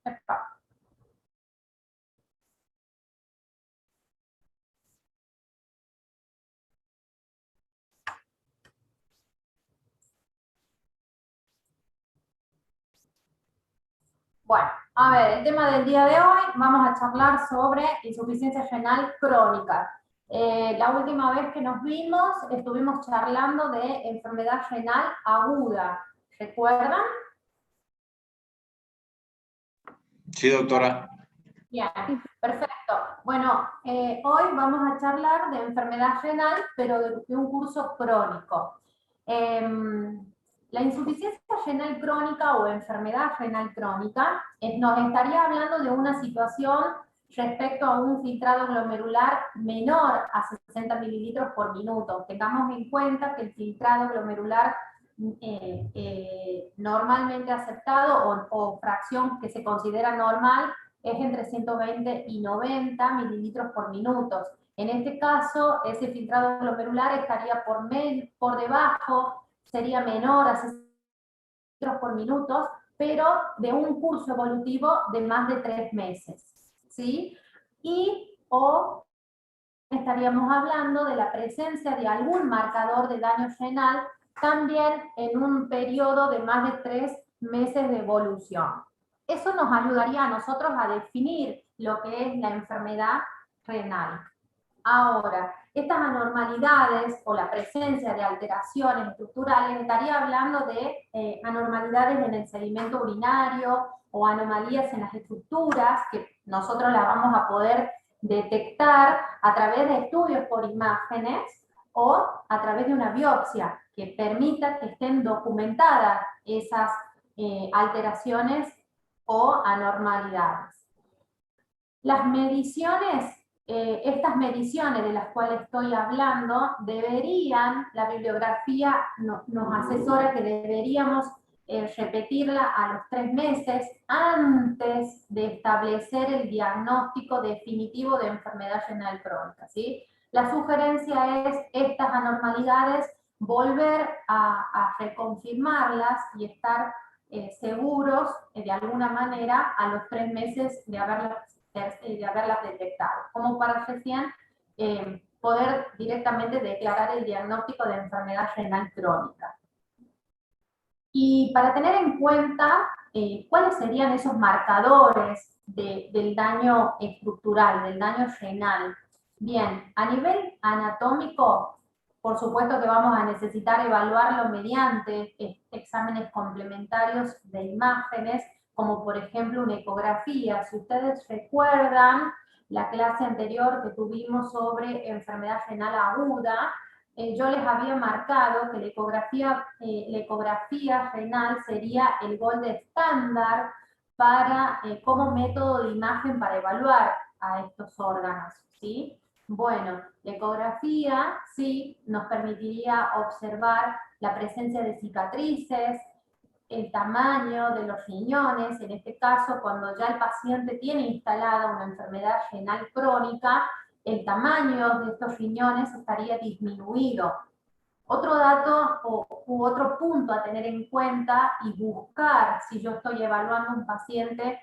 Epa. Bueno, a ver, el tema del día de hoy, vamos a charlar sobre insuficiencia renal crónica. La última vez que nos vimos, estuvimos charlando de enfermedad renal aguda. ¿Recuerdan? Sí, doctora. Bien, perfecto. Bueno, hoy vamos a charlar de enfermedad renal, pero de un curso crónico. La insuficiencia renal crónica o enfermedad renal crónica nos estaría hablando de una situación respecto a un filtrado glomerular menor a 60 mililitros por minuto. Tengamos en cuenta que el filtrado glomerular normalmente aceptado o fracción que se considera normal es entre 120 y 90 mililitros por minuto. En este caso, ese filtrado glomerular estaría por debajo, sería menor a 60 mililitros por minuto, pero de un curso evolutivo de más de 3 meses. ¿Sí? O estaríamos hablando de la presencia de algún marcador de daño renal también en un periodo de más de 3 meses de evolución. Eso nos ayudaría a nosotros a definir lo que es la enfermedad renal. Ahora, estas anormalidades o la presencia de alteraciones estructurales, estaría hablando de anormalidades en el sedimento urinario o anomalías en las estructuras que nosotros las vamos a poder detectar a través de estudios por imágenes o a través de una biopsia que permita que estén documentadas esas alteraciones o anormalidades. Las mediciones, estas mediciones de las cuales estoy hablando, la bibliografía nos asesora que deberíamos repetirla a los 3 meses antes de establecer el diagnóstico definitivo de enfermedad renal crónica, ¿sí? La sugerencia es estas anormalidades, volver a reconfirmarlas y estar seguros de alguna manera a los 3 meses de haberlas detectado, como para recién poder directamente declarar el diagnóstico de enfermedad renal crónica. Y para tener en cuenta cuáles serían esos marcadores del daño estructural, del daño renal. Bien, a nivel anatómico, por supuesto que vamos a necesitar evaluarlo mediante exámenes complementarios de imágenes, como por ejemplo una ecografía. Si ustedes recuerdan la clase anterior que tuvimos sobre enfermedad renal aguda, yo les había marcado que la ecografía renal sería el gold estándar como método de imagen para evaluar a estos órganos, ¿sí? Bueno, la ecografía sí nos permitiría observar la presencia de cicatrices, el tamaño de los riñones, en este caso cuando ya el paciente tiene instalada una enfermedad renal crónica, el tamaño de estos riñones estaría disminuido. Otro dato u otro punto a tener en cuenta y buscar si yo estoy evaluando a un paciente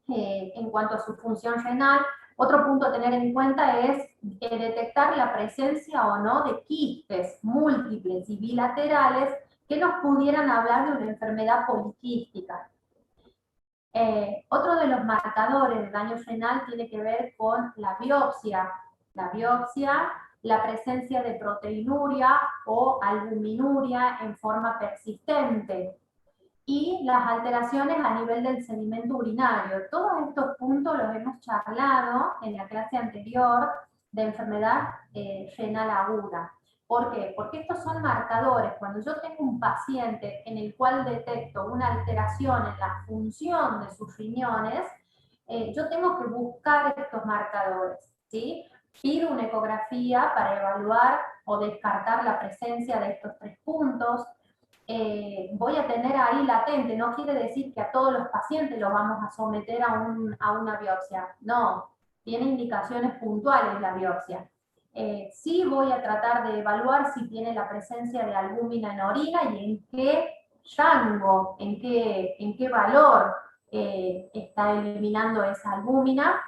en cuanto a su función renal, otro punto a tener en cuenta es detectar la presencia o no de quistes múltiples y bilaterales que nos pudieran hablar de una enfermedad poliquística. Otro de los marcadores de daño renal tiene que ver con la biopsia. La biopsia, la presencia de proteinuria o albuminuria en forma persistente y las alteraciones a nivel del sedimento urinario. Todos estos puntos los hemos charlado en la clase anterior de enfermedad renal aguda. ¿Por qué? Porque estos son marcadores. Cuando yo tengo un paciente en el cual detecto una alteración en la función de sus riñones, yo tengo que buscar estos marcadores, ¿sí? Pido una ecografía para evaluar o descartar la presencia de estos 3 puntos. Voy a tener ahí latente, no quiere decir que a todos los pacientes los vamos a someter a una biopsia, no, tiene indicaciones puntuales la biopsia. Sí voy a tratar de evaluar si tiene la presencia de albúmina en orina y en qué rango, en qué valor está eliminando esa albúmina.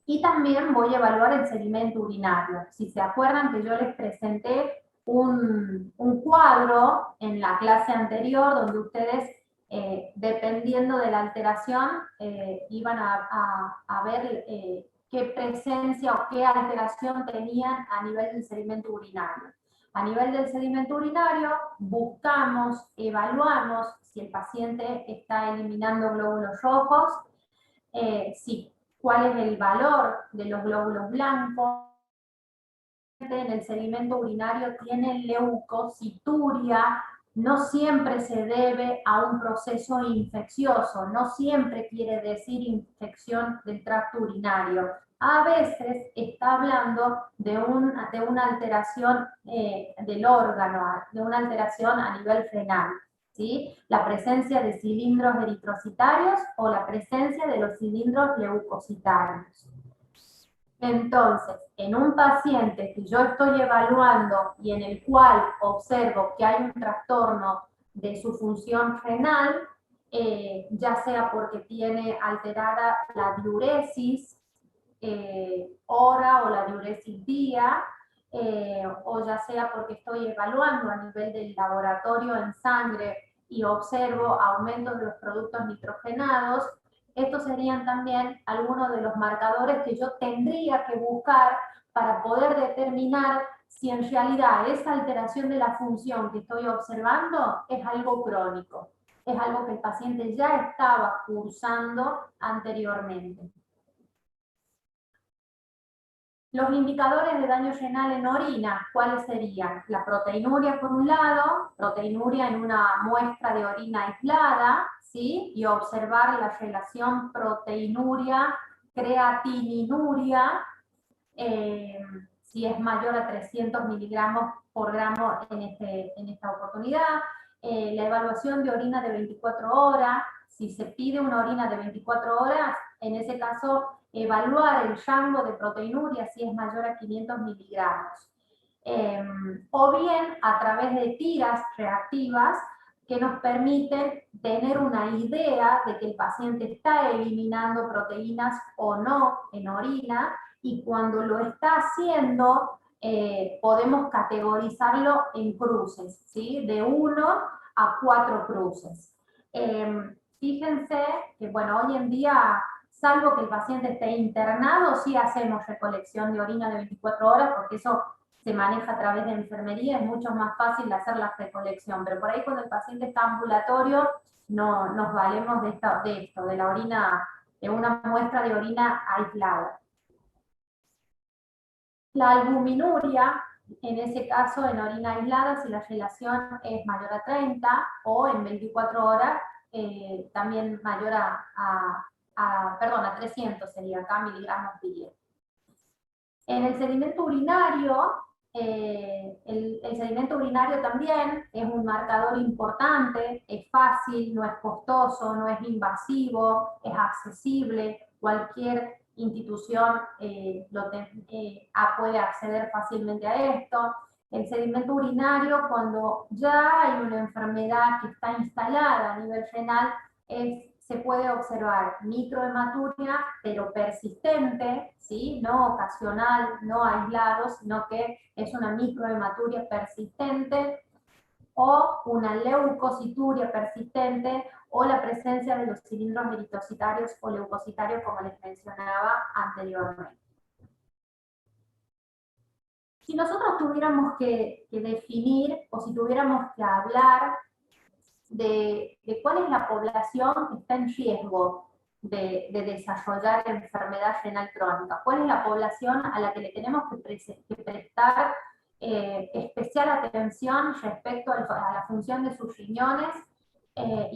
Y también voy a evaluar el sedimento urinario. Si se acuerdan que yo les presenté un cuadro en la clase anterior donde ustedes, dependiendo de la alteración, iban a ver qué presencia o qué alteración tenían a nivel del sedimento urinario. A nivel del sedimento urinario, buscamos, evaluamos si el paciente está eliminando glóbulos rojos, si cuál es el valor de los glóbulos blancos. En el sedimento urinario tiene leucocituria, no siempre se debe a un proceso infeccioso, no siempre quiere decir infección del tracto urinario. A veces está hablando de una alteración del órgano, de una alteración a nivel renal. ¿Sí? La presencia de cilindros eritrocitarios o la presencia de los cilindros leucocitarios. Entonces, en un paciente que yo estoy evaluando y en el cual observo que hay un trastorno de su función renal, ya sea porque tiene alterada la diuresis hora o la diuresis día, o ya sea porque estoy evaluando a nivel del laboratorio en sangre y observo aumentos de los productos nitrogenados, estos serían también algunos de los marcadores que yo tendría que buscar para poder determinar si en realidad esa alteración de la función que estoy observando es algo crónico, es algo que el paciente ya estaba cursando anteriormente. Los indicadores de daño renal en orina, ¿cuáles serían? La proteinuria por un lado, proteinuria en una muestra de orina aislada, ¿sí? Y observar la relación proteinuria-creatininuria, si es mayor a 300 miligramos por gramo en esta oportunidad. La evaluación de orina de 24 horas, si se pide una orina de 24 horas, en ese caso evaluar el rango de proteinuria si es mayor a 500 miligramos. O bien a través de tiras reactivas que nos permiten tener una idea de que el paciente está eliminando proteínas o no en orina, y cuando lo está haciendo podemos categorizarlo en cruces, ¿sí? De 1 a 4 cruces. Fíjense que, bueno, hoy en día, salvo que el paciente esté internado, sí hacemos recolección de orina de 24 horas, porque eso se maneja a través de enfermería, es mucho más fácil hacer la recolección, pero por ahí cuando el paciente está ambulatorio, no nos valemos de esto, de la orina, de una muestra de orina aislada. La albuminuria, en ese caso en orina aislada, si la relación es mayor a 30 o en 24 horas, también mayor a 300 sería acá miligramos día. En el sedimento urinario, el sedimento urinario también es un marcador importante, es fácil, no es costoso, no es invasivo, es accesible, cualquier institución puede acceder fácilmente a esto. El sedimento urinario, cuando ya hay una enfermedad que está instalada a nivel renal, se puede observar microhematuria, pero persistente, ¿sí? No ocasional, no aislado, sino que es una microhematuria persistente, o una leucocituria persistente, o la presencia de los cilindros eritrocitarios o leucocitarios, como les mencionaba anteriormente. Si nosotros tuviéramos que definir, o si tuviéramos que hablar de cuál es la población que está en riesgo de desarrollar enfermedad renal crónica, cuál es la población a la que le tenemos que prestar especial atención respecto a la función de sus riñones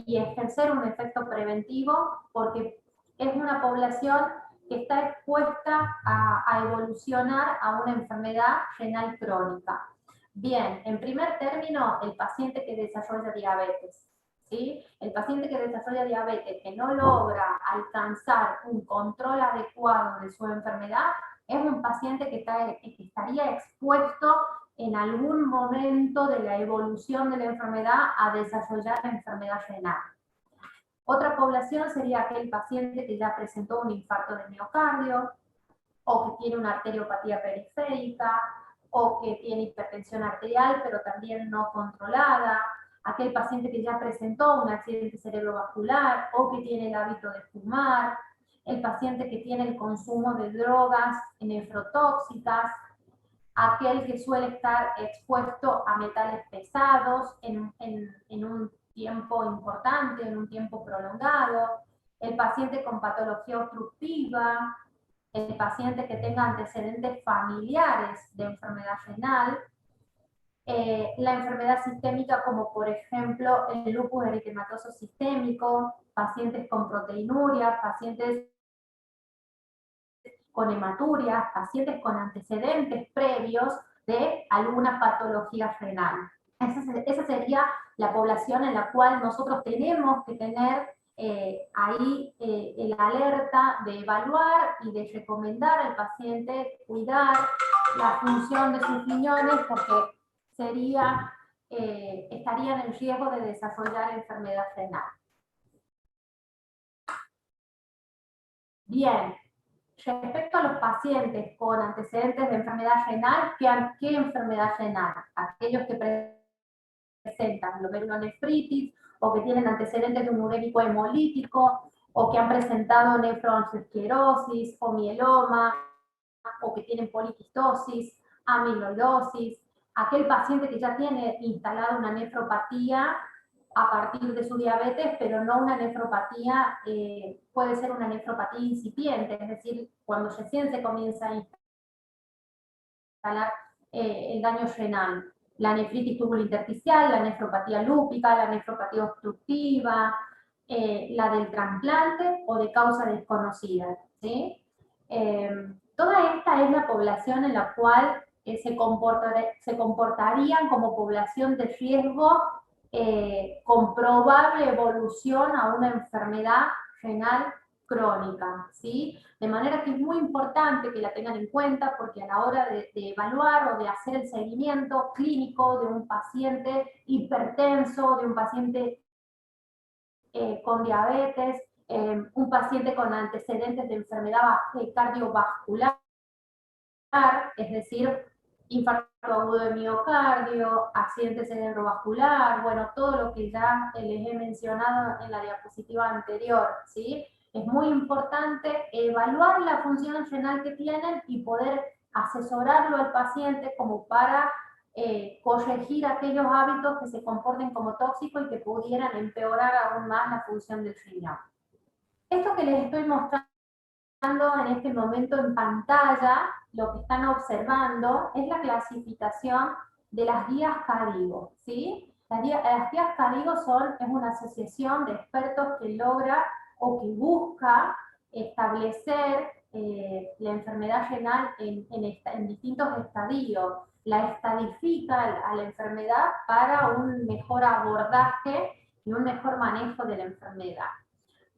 y ejercer un efecto preventivo, porque es una población que está expuesta a evolucionar a una enfermedad renal crónica. Bien, en primer término, el paciente que desarrolla diabetes. ¿Sí? El paciente que desarrolla diabetes, que no logra alcanzar un control adecuado de su enfermedad, es un paciente que estaría expuesto en algún momento de la evolución de la enfermedad a desarrollar la enfermedad renal. Otra población sería aquel paciente que ya presentó un infarto de miocardio, o que tiene una arteriopatía periférica, o que tiene hipertensión arterial, pero también no controlada, aquel paciente que ya presentó un accidente cerebrovascular, o que tiene el hábito de fumar, el paciente que tiene el consumo de drogas nefrotóxicas, aquel que suele estar expuesto a metales pesados en un tiempo importante, en un tiempo prolongado, el paciente con patología obstructiva, el paciente que tenga antecedentes familiares de enfermedad renal, la enfermedad sistémica como por ejemplo el lupus eritematoso sistémico, pacientes con proteinuria, pacientes con hematuria, pacientes con antecedentes previos de alguna patología renal. Esa sería la población en la cual nosotros tenemos que tener ahí el alerta de evaluar y de recomendar al paciente cuidar la función de sus riñones porque estarían en riesgo de desarrollar enfermedad renal. Bien, respecto a los pacientes con antecedentes de enfermedad renal, ¿qué enfermedad renal? Aquellos que presentan glomerulonefritis o que tienen antecedentes de un urémico hemolítico o que han presentado nefroangiosclerosis o mieloma o que tienen poliquistosis, amiloidosis, aquel paciente que ya tiene instalada una nefropatía a partir de su diabetes, pero no una nefropatía, puede ser una nefropatía incipiente, es decir, cuando recién se comienza a instalar el daño renal. La nefritis tubulointersticial, la nefropatía lúpica, la nefropatía obstructiva, la del trasplante o de causa desconocida, ¿sí? Toda esta es la población en la cual se comportarían como población de riesgo con probable evolución a una enfermedad renal crónica, ¿sí? De manera que es muy importante que la tengan en cuenta porque a la hora de evaluar o de hacer el seguimiento clínico de un paciente hipertenso, de un paciente con diabetes, un paciente con antecedentes de enfermedad cardiovascular, es decir, infarto agudo de miocardio, accidente cerebrovascular, bueno, todo lo que ya les he mencionado en la diapositiva anterior, ¿sí? Es muy importante evaluar la función renal que tienen y poder asesorarlo al paciente como para corregir aquellos hábitos que se comporten como tóxicos y que pudieran empeorar aún más la función del riñón. Esto que les estoy mostrando en este momento en pantalla, lo que están observando es la clasificación de las guías CADIGO, ¿sí? Las guías CADIGO es una asociación de expertos que logra o que busca establecer la enfermedad renal en distintos estadios, la estadifica a la enfermedad para un mejor abordaje y un mejor manejo de la enfermedad.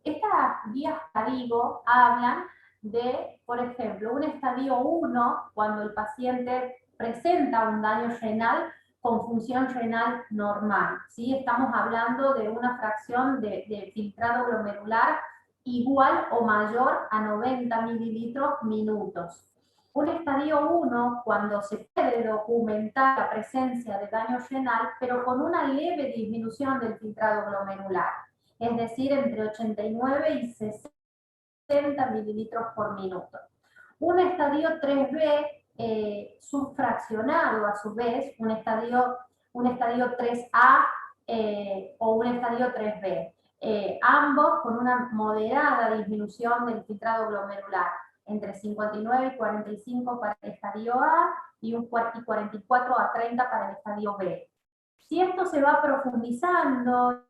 Estas guías CADIGO hablan de, por ejemplo, un estadio 1, cuando el paciente presenta un daño renal con función renal normal, ¿sí? Estamos hablando de una fracción de filtrado glomerular igual o mayor a 90 mililitros minutos. Un estadio 1, cuando se puede documentar la presencia de daño renal, pero con una leve disminución del filtrado glomerular, es decir, entre 89 y 60 mililitros por minuto. Un estadio 3B subfraccionado, a su vez, un estadio 3A o un estadio 3B. Ambos con una moderada disminución del filtrado glomerular, entre 59 y 45 para el estadio A y 44 a 30 para el estadio B. Si esto se va profundizando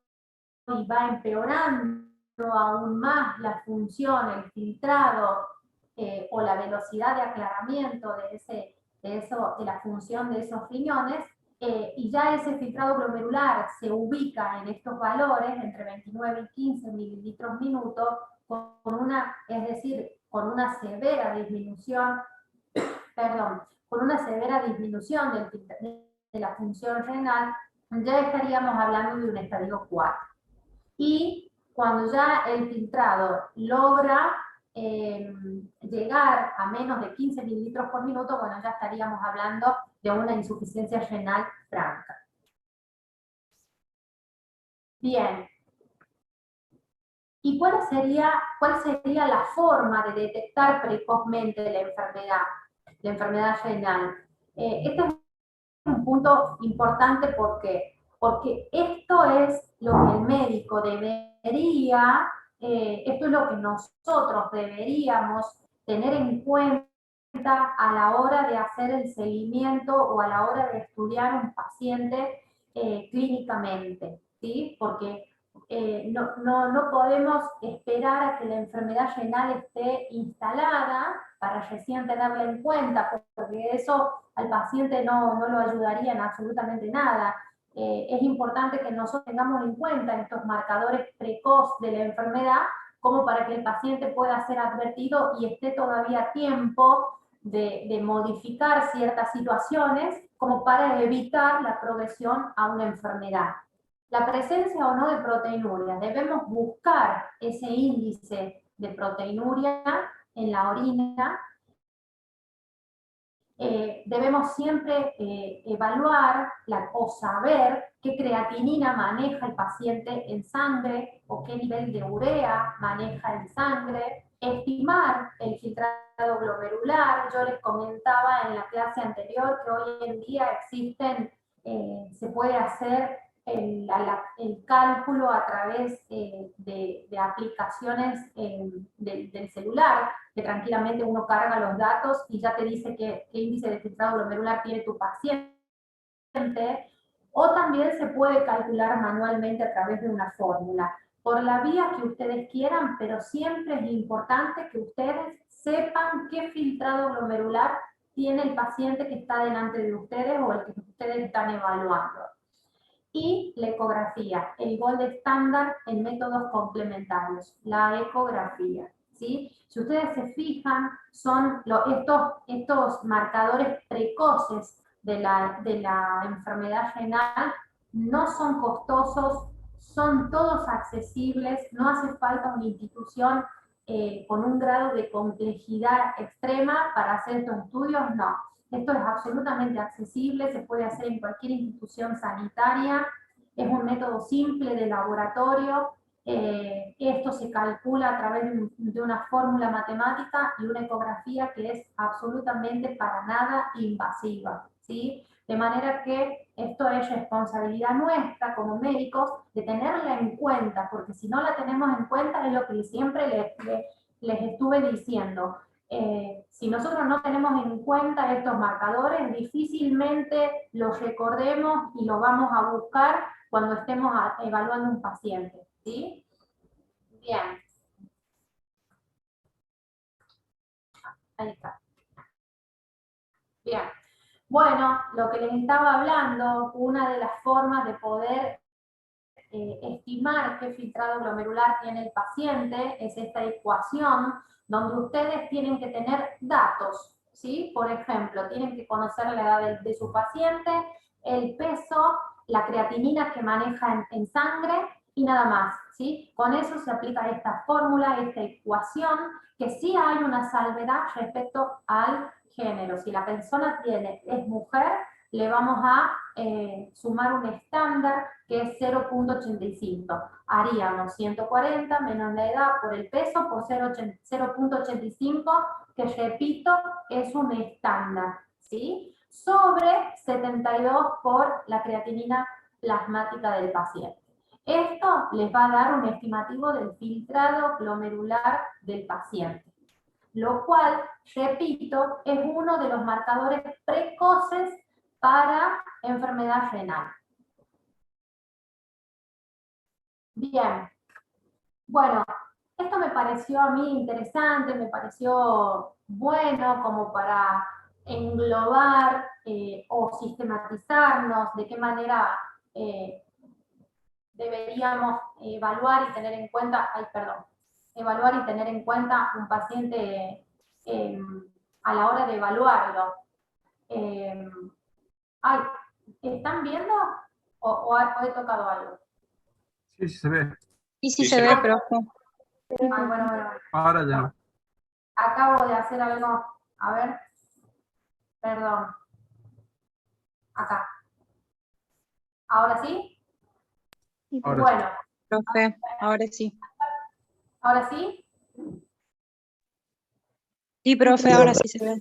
y va empeorando aún más la función, el filtrado o la velocidad de aclaramiento de la función de esos riñones, y ya ese filtrado glomerular se ubica en estos valores, entre 29 y 15 mililitros minuto, es decir, con una severa disminución, con una severa disminución de la función renal, ya estaríamos hablando de un estadio 4. Y cuando ya el filtrado logra llegar a menos de 15 mililitros por minuto, bueno, ya estaríamos hablando de una insuficiencia renal franca. Bien. ¿Y cuál sería la forma de detectar precozmente la enfermedad renal? Este es un punto importante porque esto es lo que el médico debería, esto es lo que nosotros deberíamos tener en cuenta a la hora de hacer el seguimiento o a la hora de estudiar un paciente clínicamente, ¿sí? Porque no podemos esperar a que la enfermedad renal esté instalada para recién tenerla en cuenta, porque eso al paciente no lo ayudaría en absolutamente nada. Es importante que nosotros tengamos en cuenta estos marcadores precoz de la enfermedad como para que el paciente pueda ser advertido y esté todavía a tiempo de modificar ciertas situaciones como para evitar la progresión a una enfermedad. La presencia o no de proteinuria, debemos buscar ese índice de proteinuria en la orina. Debemos siempre evaluar o saber qué creatinina maneja el paciente en sangre o qué nivel de urea maneja en sangre, estimar el filtrado glomerular. Yo les comentaba en la clase anterior que hoy en día existen, se puede hacer el cálculo a través de aplicaciones del celular, que tranquilamente uno carga los datos y ya te dice qué índice de filtrado glomerular tiene tu paciente, o también se puede calcular manualmente a través de una fórmula, por la vía que ustedes quieran, pero siempre es importante que ustedes sepan qué filtrado glomerular tiene el paciente que está delante de ustedes o el que ustedes están evaluando. Y la ecografía, el gold estándar en métodos complementarios, la ecografía, ¿sí? Si ustedes se fijan, son estos marcadores precoces de la enfermedad renal, no son costosos, son todos accesibles, no hace falta una institución con un grado de complejidad extrema para hacer estos estudios, no. Esto es absolutamente accesible, se puede hacer en cualquier institución sanitaria, es un método simple de laboratorio, esto se calcula a través de una fórmula matemática y una ecografía que es absolutamente para nada invasiva, ¿sí? De manera que esto es responsabilidad nuestra como médicos de tenerla en cuenta, porque si no la tenemos en cuenta es lo que siempre les estuve diciendo. Si nosotros no tenemos en cuenta estos marcadores, difícilmente los recordemos y los vamos a buscar cuando estemos evaluando un paciente, ¿sí? Bien. Ahí está. Bien. Bueno, lo que les estaba hablando, una de las formas de poder estimar qué filtrado glomerular tiene el paciente es esta ecuación donde ustedes tienen que tener datos, ¿sí? Por ejemplo, tienen que conocer la edad de su paciente, el peso, la creatinina que maneja en sangre y nada más, ¿sí? Con eso se aplica esta fórmula, esta ecuación, que sí hay una salvedad respecto al género. Si la persona es mujer, le vamos a sumar un estándar que es 0.85. Haríamos 140 menos la edad por el peso por 0.85, que repito, es un estándar, ¿sí? Sobre 72 por la creatinina plasmática del paciente. Esto les va a dar un estimativo del filtrado glomerular del paciente, lo cual, repito, es uno de los marcadores precoces para enfermedad renal. Bien, bueno, esto me pareció a mí interesante, me pareció bueno como para englobar o sistematizarnos de qué manera deberíamos evaluar y tener en cuenta, evaluar y tener en cuenta un paciente a la hora de evaluarlo. ¿Están viendo o he tocado algo? Sí, se ve. Y sí Sí, se se ve, ve. profe. Ah, bueno. Ahora ya. Acabo de hacer algo, a ver, perdón. Acá. ¿Ahora sí? Ahora Bueno, Profe, ahora sí. ¿ahora sí? Sí, profe, ahora sí se ve.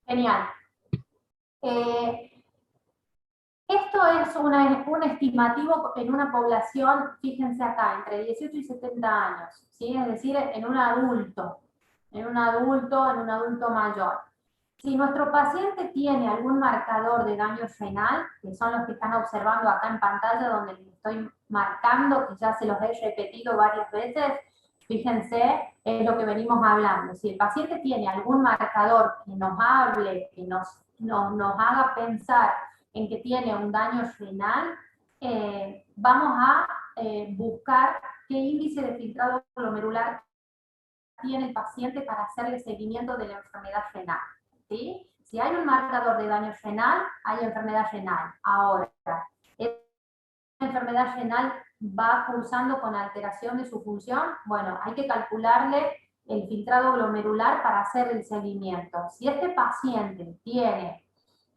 Genial. Esto es un estimativo en una población, fíjense acá, entre 18 y 70 años, ¿sí? Es decir, en un adulto mayor. Si nuestro paciente tiene algún marcador de daño renal, que son los que están observando acá en pantalla, donde les estoy marcando, que ya se los he repetido varias veces, fíjense, es lo que venimos hablando. Si el paciente tiene algún marcador que nos hable, que nos haga pensar en que tiene un daño renal, vamos a buscar qué índice de filtrado glomerular tiene el paciente para hacerle seguimiento de la enfermedad renal. ¿Sí? Si hay un marcador de daño renal, hay enfermedad renal. Ahora, ¿esta enfermedad renal va cursando con alteración de su función? Bueno, hay que calcularle el filtrado glomerular para hacer el seguimiento. Si este paciente tiene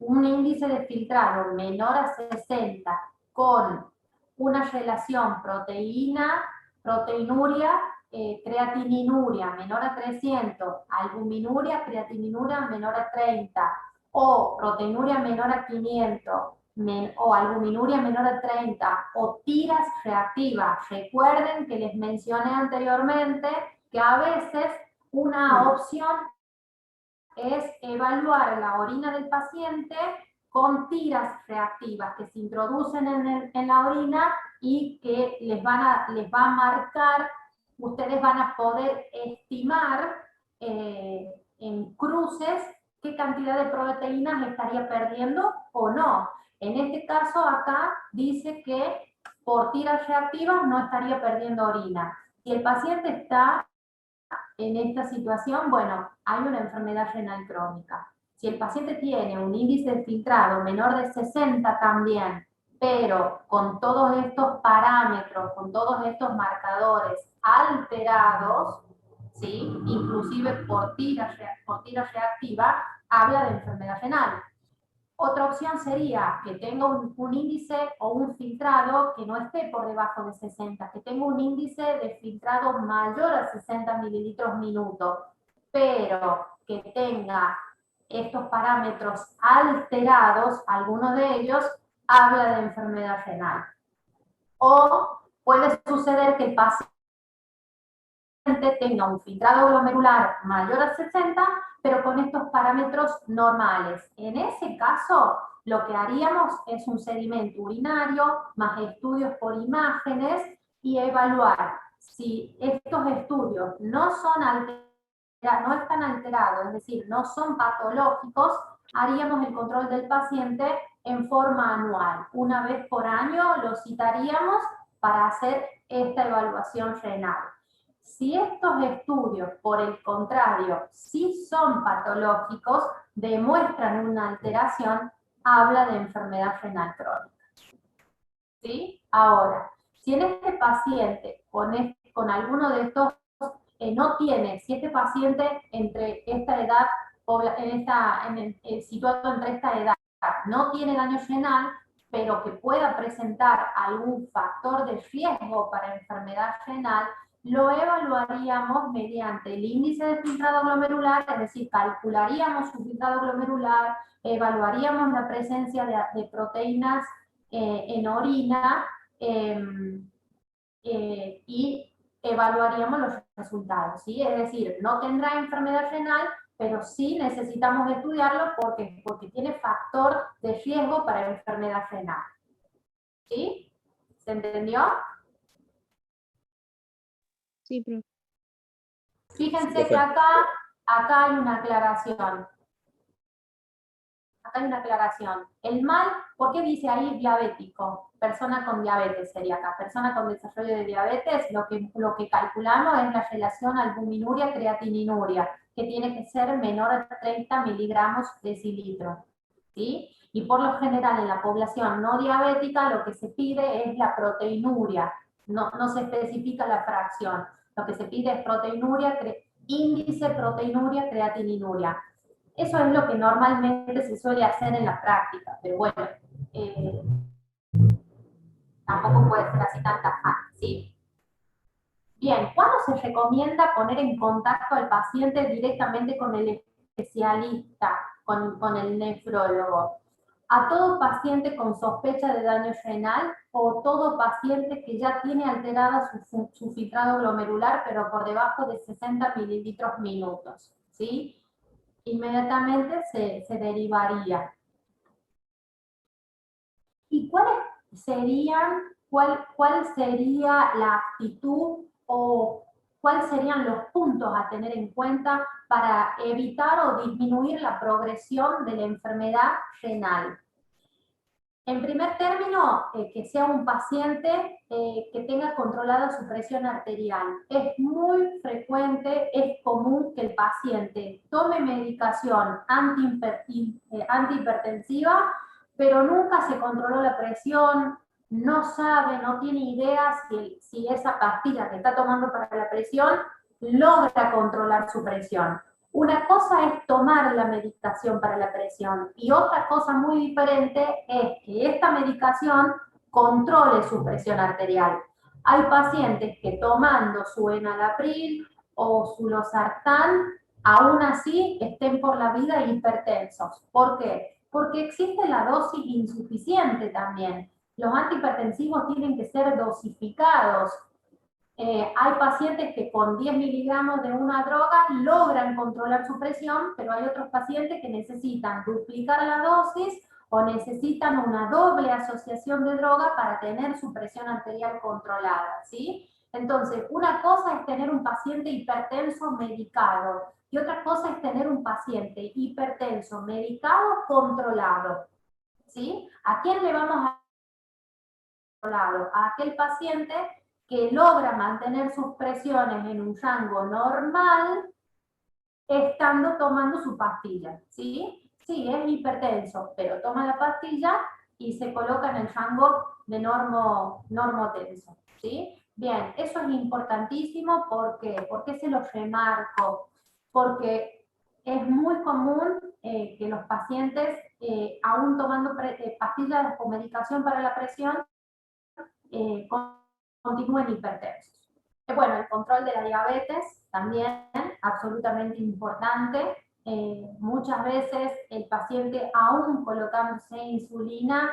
un índice de filtrado menor a 60 con una relación proteinuria, creatininuria menor a 300, albuminuria, creatininuria menor a 30, o proteinuria menor a 500, o albuminuria menor a 30, o tiras reactivas. Recuerden que les mencioné anteriormente que a veces una opción es evaluar la orina del paciente con tiras reactivas que se introducen en la orina y que les va a marcar, ustedes van a poder estimar en cruces qué cantidad de proteínas estaría perdiendo o no. En este caso acá dice que por tiras reactivas no estaría perdiendo orina. Si el paciente está en esta situación, bueno, hay una enfermedad renal crónica. Si el paciente tiene un índice de filtrado menor de 60 también, pero con todos estos parámetros, con todos estos marcadores alterados, ¿sí? Inclusive por tira reactiva, habla de enfermedad renal. Otra opción sería que tenga un índice o un filtrado que no esté por debajo de 60, que tenga un índice de filtrado mayor a 60 mililitros minuto, pero que tenga estos parámetros alterados, alguno de ellos habla de enfermedad renal. O puede suceder que el paciente tenga un filtrado glomerular mayor a 60, pero con estos parámetros normales. En ese caso, lo que haríamos es un sedimento urinario más estudios por imágenes y evaluar si estos estudios no están alterados, es decir, no son patológicos, haríamos el control del paciente en forma anual. Una vez por año lo citaríamos para hacer esta evaluación renal. Si estos estudios, por el contrario, sí son patológicos, demuestran una alteración, habla de enfermedad renal crónica. ¿Sí? Ahora, si en este paciente, con alguno de estos, no tiene, si este paciente entre esta edad, situado entre esta edad, no tiene daño renal, pero que pueda presentar algún factor de riesgo para enfermedad renal, lo evaluaríamos mediante el índice de filtrado glomerular, es decir, calcularíamos su filtrado glomerular, evaluaríamos la presencia de proteínas en orina y evaluaríamos los resultados, ¿sí? Es decir, no tendrá enfermedad renal, pero sí necesitamos estudiarlo porque tiene factor de riesgo para enfermedad renal. ¿Sí? ¿Se entendió? Sí, profe. Fíjense que acá hay una aclaración. Acá hay una aclaración. El mal, ¿por qué dice ahí diabético? Persona con diabetes sería acá. Persona con desarrollo de diabetes, lo que calculamos es la relación albuminuria-creatininuria, que tiene que ser menor a 30 miligramos decilitro. ¿Sí? Y por lo general en la población no diabética lo que se pide es la proteinuria, no se especifica la fracción. Lo que se pide es proteinuria, índice, proteinuria, creatininuria. Eso es lo que normalmente se suele hacer en la práctica, pero bueno, tampoco puede ser así tan tajante, ¿sí? Bien, ¿cuándo se recomienda poner en contacto al paciente directamente con el especialista, con el nefrólogo? A todo paciente con sospecha de daño renal o todo paciente que ya tiene alterada su filtrado glomerular, pero por debajo de 60 mililitros minutos, ¿sí? Inmediatamente se derivaría. ¿Y cuál sería la actitud o cuáles serían los puntos a tener en cuenta para evitar o disminuir la progresión de la enfermedad renal? En primer término, que sea un paciente que tenga controlada su presión arterial. Es muy frecuente, es común que el paciente tome medicación antihipertensiva, pero nunca se controló la presión, no sabe, no tiene idea si esa pastilla que está tomando para la presión logra controlar su presión. Una cosa es tomar la medicación para la presión y otra cosa muy diferente es que esta medicación controle su presión arterial. Hay pacientes que tomando su enalapril o su losartán, aún así estén por la vida hipertensos. ¿Por qué? Porque existe la dosis insuficiente también. Los antihipertensivos tienen que ser dosificados. Hay pacientes que con 10 miligramos de una droga logran controlar su presión, pero hay otros pacientes que necesitan duplicar la dosis o necesitan una doble asociación de droga para tener su presión arterial controlada, ¿sí? Entonces, una cosa es tener un paciente hipertenso medicado y otra cosa es tener un paciente hipertenso medicado controlado, ¿sí? ¿A quién le vamos a controlado? A aquel paciente que logra mantener sus presiones en un rango normal estando tomando su pastilla, ¿sí? Sí, es hipertenso, pero toma la pastilla y se coloca en el rango de normotenso, ¿sí? Bien, eso es importantísimo porque se lo remarco, porque es muy común que los pacientes, aún tomando pastillas o medicación para la presión, continúen hipertensos. Bueno, el control de la diabetes también, absolutamente importante. Muchas veces el paciente, aún colocándose insulina,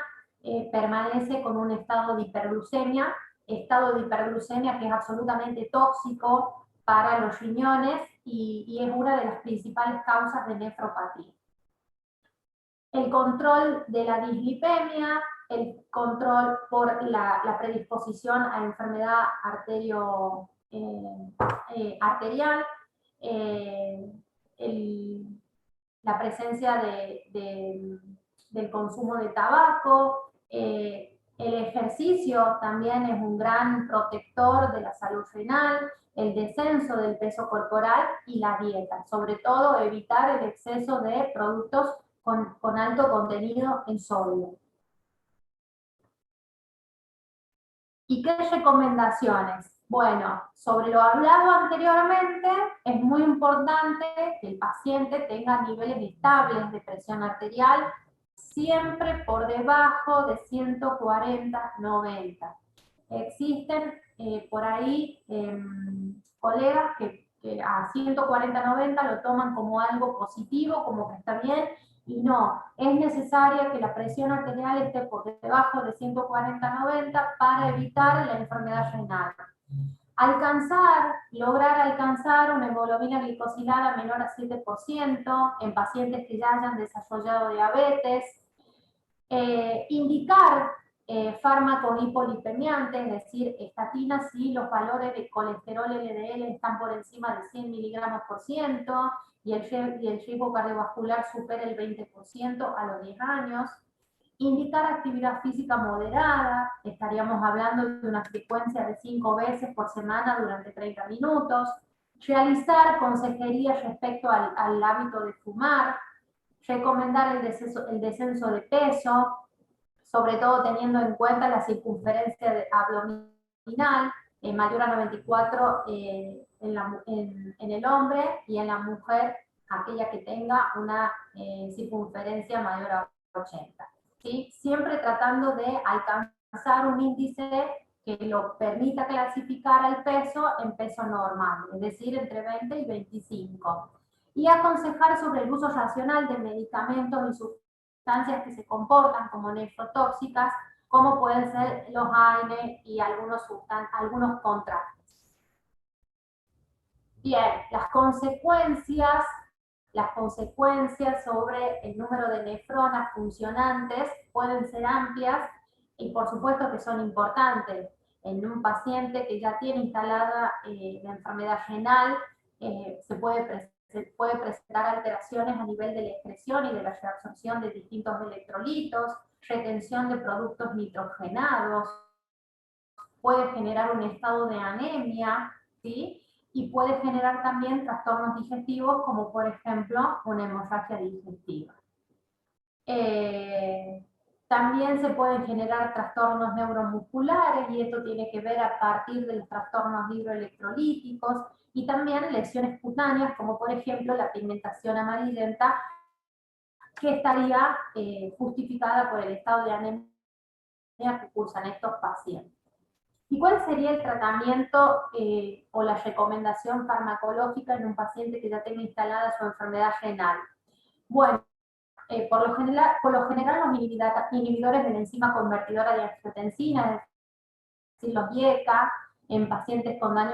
permanece con un estado de hiperglucemia que es absolutamente tóxico para los riñones y es una de las principales causas de nefropatía. El control de la dislipemia, el control por la predisposición a enfermedad arterial, la presencia del consumo de tabaco, el ejercicio también es un gran protector de la salud renal, el descenso del peso corporal y la dieta, sobre todo evitar el exceso de productos con alto contenido en sodio. ¿Y qué recomendaciones? Bueno, sobre lo hablado anteriormente, es muy importante que el paciente tenga niveles estables de presión arterial, siempre por debajo de 140/90. Existen por ahí colegas que a 140/90 lo toman como algo positivo, como que está bien, y no, es necesaria que la presión arterial esté por debajo de 140/90 para evitar la enfermedad renal. Lograr alcanzar una hemoglobina glicosilada menor a 7% en pacientes que ya hayan desarrollado diabetes. Indicar fármacos hipolipemiantes, es decir, estatinas si los valores de colesterol LDL están por encima de 100 miligramos por ciento y el riesgo cardiovascular supera el 20% a los 10 años. Indicar actividad física moderada, estaríamos hablando de una frecuencia de 5 veces por semana durante 30 minutos. Realizar consejería respecto al hábito de fumar. Recomendar el descenso de peso, sobre todo teniendo en cuenta la circunferencia abdominal abdominal, mayor a 94 en el hombre, y en la mujer aquella que tenga una circunferencia mayor a 80. ¿Sí? Siempre tratando de alcanzar un índice que lo permita clasificar al peso en peso normal, es decir, entre 20 y 25. Y aconsejar sobre el uso racional de medicamentos y sustancias que se comportan como nefrotóxicas, como pueden ser los AINE y algunos contrastes. Bien, las consecuencias sobre el número de nefronas funcionantes pueden ser amplias y por supuesto que son importantes. En un paciente que ya tiene instalada la enfermedad renal, se puede presentar alteraciones a nivel de la excreción y de la reabsorción de distintos electrolitos, retención de productos nitrogenados, puede generar un estado de anemia, ¿sí? Y puede generar también trastornos digestivos, como por ejemplo una hemorragia digestiva. También se pueden generar trastornos neuromusculares, y esto tiene que ver a partir de los trastornos hidroelectrolíticos, y también lesiones cutáneas, como por ejemplo la pigmentación amarillenta, que estaría justificada por el estado de anemia que cursan estos pacientes. ¿Y cuál sería el tratamiento o la recomendación farmacológica en un paciente que ya tenga instalada su enfermedad renal? Bueno, por lo general los inhibidores de la enzima convertidora de angiotensina, es decir, los IECA, en pacientes con daño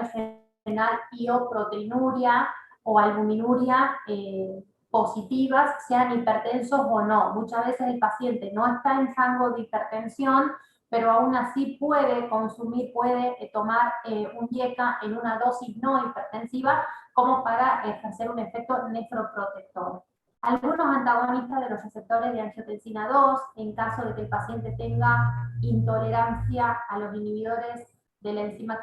renal y o proteinuria o albuminuria positivas, sean hipertensos o no. Muchas veces el paciente no está en rango de hipertensión, pero aún así puede tomar un IECA en una dosis no hipertensiva como para ejercer un efecto nefroprotector. Algunos antagonistas de los receptores de angiotensina 2, en caso de que el paciente tenga intolerancia a los inhibidores de la enzima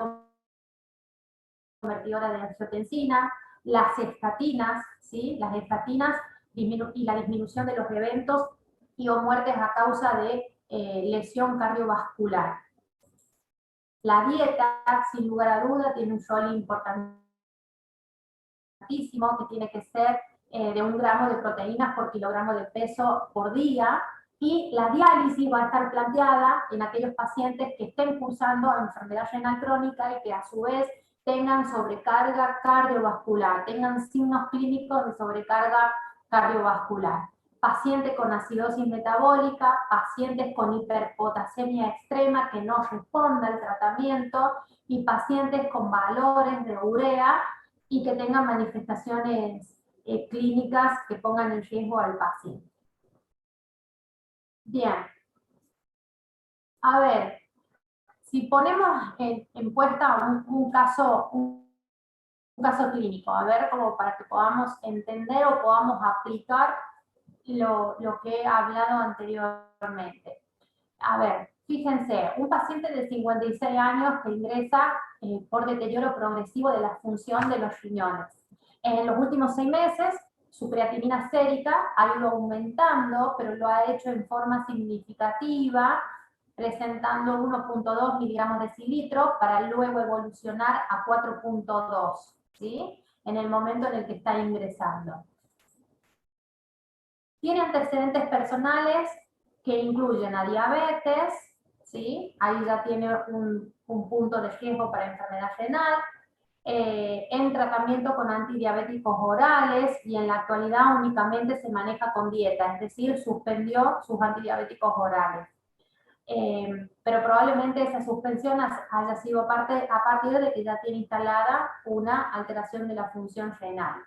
convertidora de angiotensina, las estatinas, ¿sí? Las estatinas y la disminución de los eventos y o muertes a causa de lesión cardiovascular. La dieta, sin lugar a duda, tiene un rol importantísimo, que tiene que ser de 1 gramo de proteínas por kilogramo de peso por día, y la diálisis va a estar planteada en aquellos pacientes que estén cursando enfermedad renal crónica y que a su vez tengan sobrecarga cardiovascular, tengan signos clínicos de sobrecarga cardiovascular. Pacientes con acidosis metabólica, pacientes con hiperpotasemia extrema que no responda al tratamiento, y pacientes con valores de urea y que tengan manifestaciones clínicas que pongan en riesgo al paciente. Bien. A ver, si ponemos en puesta un caso clínico, a ver, como para que podamos entender o podamos aplicar lo que he hablado anteriormente. A ver, fíjense, un paciente de 56 años que ingresa por deterioro progresivo de la función de los riñones. En los últimos 6 meses, su creatinina sérica ha ido aumentando, pero lo ha hecho en forma significativa, presentando 1.2 miligramos de decilitro para luego evolucionar a 4.2, ¿sí? En el momento en el que está ingresando. Tiene antecedentes personales que incluyen a diabetes, ¿sí? Ahí ya tiene un punto de riesgo para enfermedad renal, en tratamiento con antidiabéticos orales, y en la actualidad únicamente se maneja con dieta, es decir, suspendió sus antidiabéticos orales. Pero probablemente esa suspensión haya sido a partir de que ya tiene instalada una alteración de la función renal.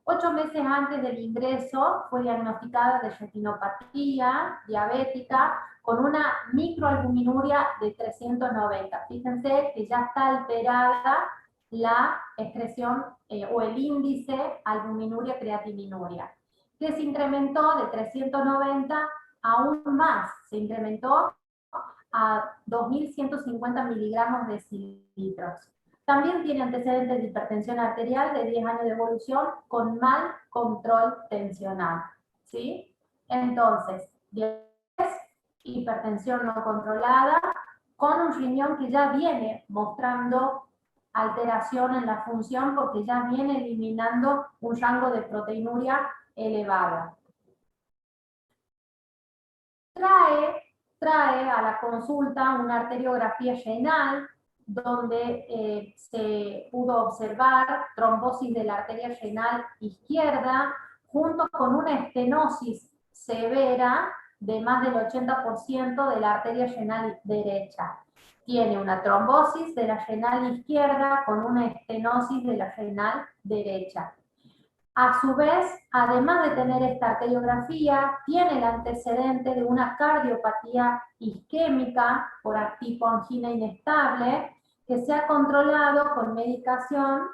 8 meses antes del ingreso fue diagnosticada de retinopatía diabética con una microalbuminuria de 390. Fíjense que ya está alterada la excreción o el índice albuminuria creatininuria, que se incrementó de 390 aún más, se incrementó a 2.150 miligramos de decilitros. También tiene antecedentes de hipertensión arterial de 10 años de evolución con mal control tensional, ¿sí? Entonces, hipertensión no controlada con un riñón que ya viene mostrando alteración en la función porque ya viene eliminando un rango de proteinuria elevada. Trae a la consulta una arteriografía renal donde se pudo observar trombosis de la arteria renal izquierda junto con una estenosis severa de más del 80% de la arteria renal derecha. Tiene una trombosis de la renal izquierda con una estenosis de la renal derecha. A su vez, además de tener esta arteriografía, tiene el antecedente de una cardiopatía isquémica por tipo angina inestable que se ha controlado con medicación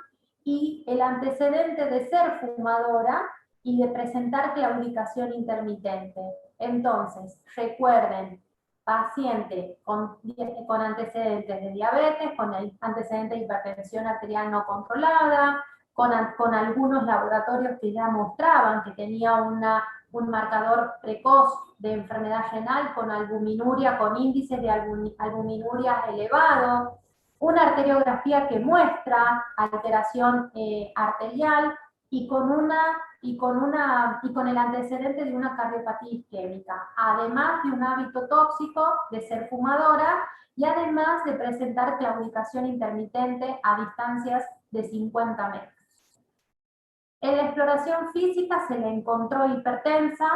y el antecedente de ser fumadora y de presentar claudicación intermitente. Entonces, recuerden, paciente con antecedentes de diabetes, con el antecedente de hipertensión arterial no controlada, con algunos laboratorios que ya mostraban que tenía un marcador precoz de enfermedad renal con albuminuria, con índices de albuminuria elevados, una arteriografía que muestra alteración arterial y con el antecedente de una cardiopatía isquémica, además de un hábito tóxico de ser fumadora y además de presentar claudicación intermitente a distancias de 50 metros. En la exploración física se le encontró hipertensa,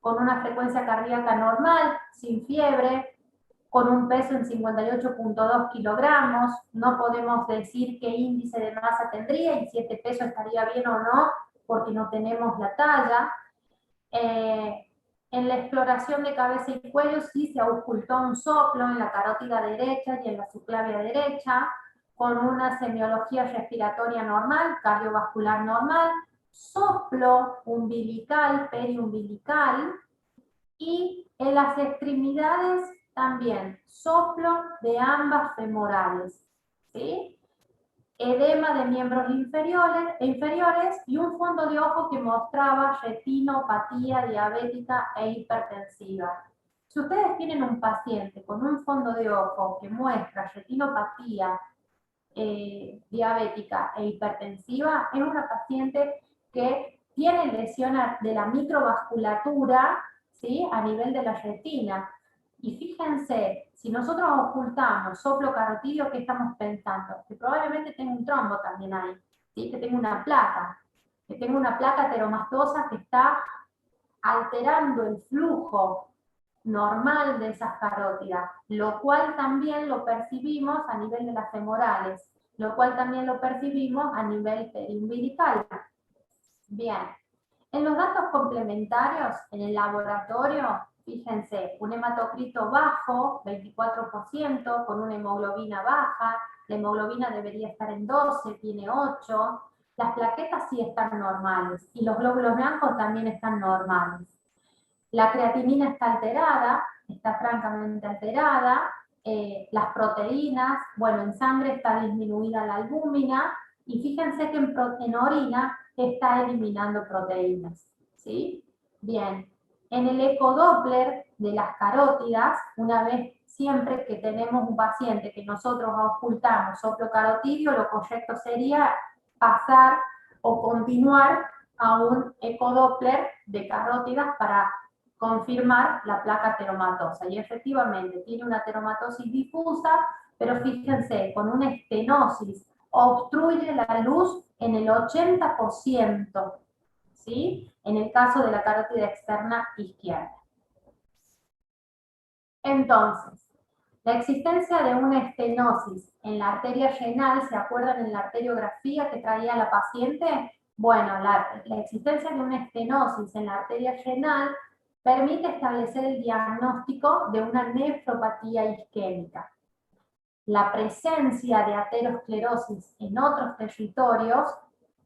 con una frecuencia cardíaca normal, sin fiebre, con un peso en 58.2 kilogramos. No podemos decir qué índice de masa tendría y si este peso estaría bien o no, porque no tenemos la talla. En la exploración de cabeza y cuello sí se auscultó un soplo en la carótida derecha y en la subclavia derecha, con una semiología respiratoria normal, cardiovascular normal, soplo umbilical, periumbilical, y en las extremidades también soplo de ambas femorales, ¿sí? Edema de miembros inferiores y un fondo de ojo que mostraba retinopatía diabética e hipertensiva. Si ustedes tienen un paciente con un fondo de ojo que muestra retinopatía diabética e hipertensiva, es una paciente que tiene lesión de la microvasculatura, ¿sí?, a nivel de la retina. Y fíjense, si nosotros ocultamos soplo carotidio, ¿qué estamos pensando? Que probablemente tenga un trombo también ahí, ¿sí?, que tenga una placa ateromastosa que está alterando el flujo normal de esas carótidas, lo cual también lo percibimos a nivel de las femorales, lo cual también lo percibimos a nivel periumbilical. Bien, en los datos complementarios, en el laboratorio, fíjense, un hematocrito bajo, 24%, con una hemoglobina baja, la hemoglobina debería estar en 12, tiene 8, las plaquetas sí están normales, y los glóbulos blancos también están normales. La creatinina está alterada, está francamente alterada, las proteínas, bueno, en sangre está disminuida la albúmina, y fíjense que en orina está eliminando proteínas, ¿sí? Bien, en el ecodoppler de las carótidas, una vez siempre que tenemos un paciente que nosotros ocultamos soplo carotidio, lo correcto sería pasar o continuar a un ecodoppler de carótidas para confirmar la placa ateromatosa. Y efectivamente tiene una ateromatosis difusa, pero fíjense, con una estenosis, obstruye la luz en el 80%, ¿sí?, en el caso de la carótida externa izquierda. Entonces, la existencia de una estenosis en la arteria renal, ¿se acuerdan en la arteriografía que traía la paciente? Bueno, la existencia de una estenosis en la arteria renal permite establecer el diagnóstico de una nefropatía isquémica. La presencia de aterosclerosis en otros territorios,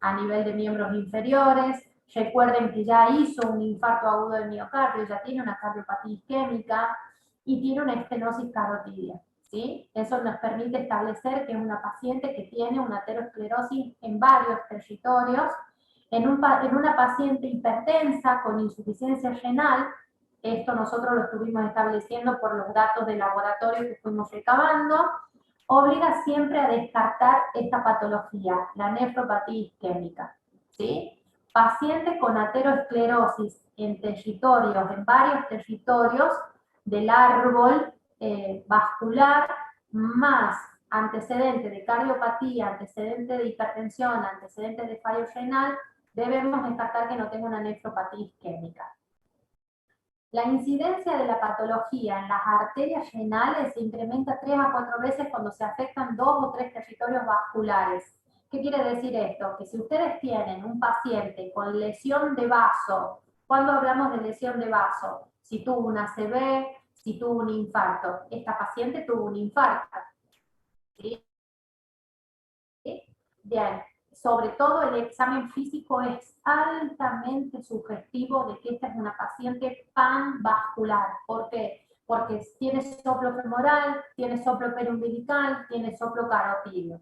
a nivel de miembros inferiores, recuerden que ya hizo un infarto agudo del miocardio, ya tiene una cardiopatía isquémica y tiene una estenosis carotidia, ¿sí? Eso nos permite establecer que es una paciente que tiene una aterosclerosis en varios territorios. En una paciente hipertensa con insuficiencia renal, esto nosotros lo estuvimos estableciendo por los datos de laboratorio que fuimos recabando, obliga siempre a descartar esta patología, la nefropatía isquémica, ¿sí? Paciente con ateroesclerosis en territorios, en varios territorios del árbol vascular, más antecedente de cardiopatía, antecedente de hipertensión, antecedente de fallo renal, debemos descartar que no tenga una nefropatía isquémica. La incidencia de la patología en las arterias renales se incrementa 3 a 4 veces cuando se afectan 2 o 3 territorios vasculares. ¿Qué quiere decir esto? Que si ustedes tienen un paciente con lesión de vaso, ¿cuándo hablamos de lesión de vaso? Si tuvo una ACV, si tuvo un infarto. Esta paciente tuvo un infarto. ¿Sí? Bien. Sobre todo el examen físico es altamente sugestivo de que esta es una paciente panvascular. ¿Por qué? Porque tiene soplo femoral, tiene soplo periumbilical, tiene soplo carotidio.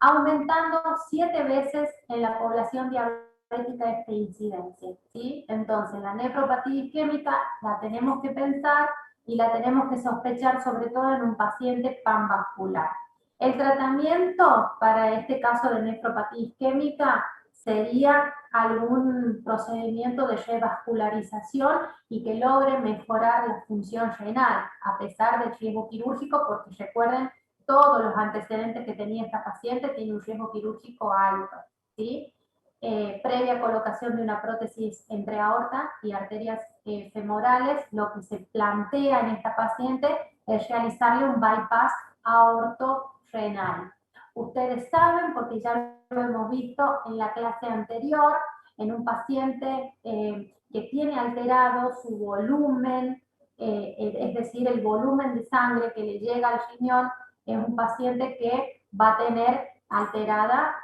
Aumentando 7 veces en la población diabética esta incidencia, ¿sí? Entonces, la nefropatía isquémica la tenemos que pensar y la tenemos que sospechar sobre todo en un paciente panvascular. El tratamiento para este caso de nefropatía isquémica sería algún procedimiento de revascularización y que logre mejorar la función renal, a pesar del riesgo quirúrgico, porque recuerden, todos los antecedentes que tenía esta paciente tiene un riesgo quirúrgico alto, ¿sí? Previa colocación de una prótesis entre aorta y arterias femorales, lo que se plantea en esta paciente es realizarle un bypass aortorrenal. Ustedes saben, porque ya lo hemos visto en la clase anterior, en un paciente que tiene alterado su volumen, es decir, el volumen de sangre que le llega al riñón, es un paciente que va a tener alterada